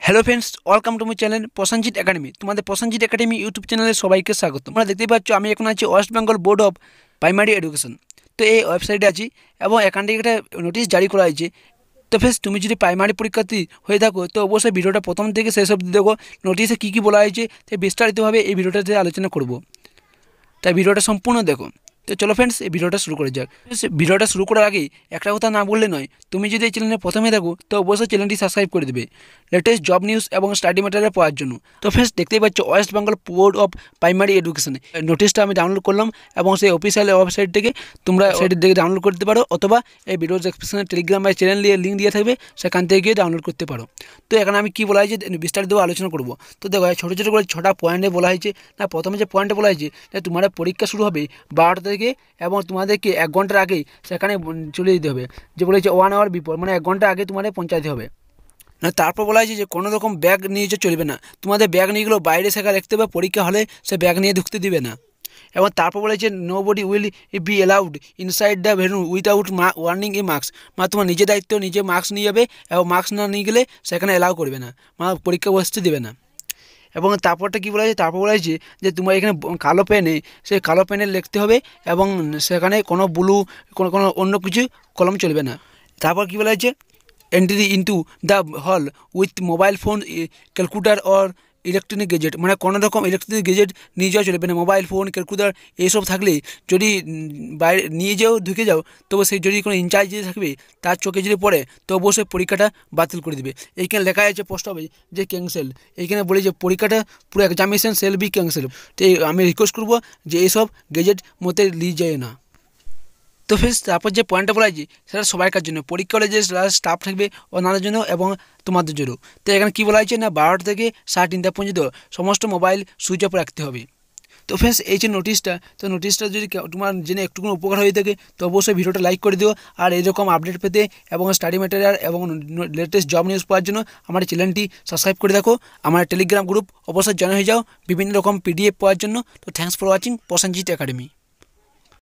Hello friends, welcome to my channel Prosenjit academy. তোমাদের Prosenjit academy YouTube চ্যানেলে সবাইকে স্বাগত। তোমরা দেখতেই পাচ্ছ আমি এখন আছি West Bengal board of primary education. তো এই ওয়েবসাইটে আছি এবং এখান থেকে একটা নোটিশ জারি করা হয়েছে। তো ফ্রেন্ডস, তুমি যদি প্রাইমারি পরীক্ষার্থী হয়ে থাকো তো অবশ্যই ভিডিওটা প্রথম থেকে শেষ অবধি দেখো। নোটিশে কী কী বলা হয়েছে তাই বিস্তারিতভাবে এই ভিডিওটাতে আলোচনা করব, তাই ভিডিওটা সম্পূর্ণ দেখো। তো চলো ফ্রেন্ডস, এই ভিডিওটা শুরু করে যাক। ভিডিওটা শুরু করার আগেই একটা কথা না বললে নয়, তুমি যদি এই চ্যানেলে প্রথমে থাকো তো অবশ্যই চ্যানেলটি সাবস্ক্রাইব করে দেবে লেটেস্ট জব নিউজ এবং স্টাডি ম্যাটেরিয়াল পাওয়ার জন্য। তো ফ্রেন্ডস, দেখতেই পাচ্ছ West Bengal board of primary education নোটিশটা আমি ডাউনলোড করলাম এবং সেই অফিসিয়াল ওয়েবসাইট থেকে তোমরা ওয়েবসাইটের থেকে ডাউনলোড করতে পারো, অথবা এই ভিডিওর ডেসক্রিপশনে টেলিগ্রাম বা চ্যানেল দিয়ে লিঙ্ক দিয়ে থাকবে, সেখান থেকে গিয়ে ডাউনলোড করতে পারো। তো এখানে আমি কী বলা হয়েছে বিস্তারিত আলোচনা করব। তো দেখো, ছোটো ছোটো করে 6টা পয়েন্টে বলা হয়েছে। না, প্রথমে যে পয়েন্টে বলা হয়েছে যে তোমাদের পরীক্ষা শুরু হবে 12টা থেকে এবং তোমাদেরকে 1 ঘন্টার আগেই সেখানে চলে যেতে হবে। যে বলেছে 1 আওয়ার বিফোর, মানে 1 ঘন্টা আগে তোমাদের পৌঁছাতে হবে। না, তারপর বলা হয়েছে যে কোনো রকম ব্যাগ নিয়ে যে চলবে না, তোমাদের ব্যাগ নিয়ে গেলেও বাইরে সেখানে রাখতে হবে, পরীক্ষা হলে সে ব্যাগ নিয়ে ঢুকতে দিবে না। এবং তারপর বলেছে nobody will be allowed inside the venue without warning a mask, মানে তোমার নিজের দায়িত্ব নিজে মাস্ক নিয়ে যাবে এবং মাস্ক না নিয়ে গেলে সেখানে অ্যালাউ করবে না, মানে পরীক্ষা বসতে দেবে না। এবং তারপরটা কী বলা হয়েছে, তারপর বলা হয়েছে যে তোমার এখানে কালো পেনে, সেই কালো পেনে লিখতে হবে এবং সেখানে কোনো ব্লু কোনো অন্য কিছু কলম চলবে না। তারপর কী বলা হয়েছে, entry into the hall with mobile phone calculator or electronic gazette, মানে কোনো রকম ইলেকট্রনিক গেজেট নিয়ে যাওয়া চলবে না। মোবাইল ফোন ক্যালকুলেটার এইসব থাকলে যদি বাইরে নিয়ে ঢুকে যাও, তবে সেই যদি কোনো ইনচার্জ যে থাকবে তার চোখে যদি পড়ে তো অবশ্যই পরীক্ষাটা বাতিল করে দেবে। এইখানে লেখা আছে পোস্ট হবে যে ক্যান্সেল, এইখানে বলে যে পরীক্ষাটা পুরো এক্সামিনেশন সেল বি ক্যান্সেল। তো আমি রিকোয়েস্ট করবো যে এইসব গেজেট মধ্যে নিয়ে যায় না। তো ফ্রেন্ডস, তারপর যে পয়েন্টটা বলা হয়েছে সেটা সবাইকার জন্য, পরীক্ষা হলে যে স্টাফ থাকবে ওনাদের জন্য এবং তোমাদের জন্য। তো এখানে কী বলা হয়েছে না, 12টা থেকে 3:30 পর্যন্ত সমস্ত মোবাইল সুইচ অফ রাখতে হবে। তো ফ্রেন্ডস, এই যে নোটিশটা, তো নোটিশটা যদি তোমার জেনে একটু কোনো উপকার হয়ে থাকে তো অবশ্যই ভিডিওটা লাইক করে দিও। আর এইরকম আপডেট পেতে এবং স্টাডি ম্যাটেরিয়াল এবং লেটেস্ট জব নিউজ পাওয়ার জন্য আমার চ্যানেলটি সাবস্ক্রাইব করে রাখো। আমার টেলিগ্রাম গ্রুপ অবশ্যই জয়েন হয়ে যাও বিভিন্ন রকম PDF পাওয়ার জন্য। তো thanks for watching Prosenjit academy.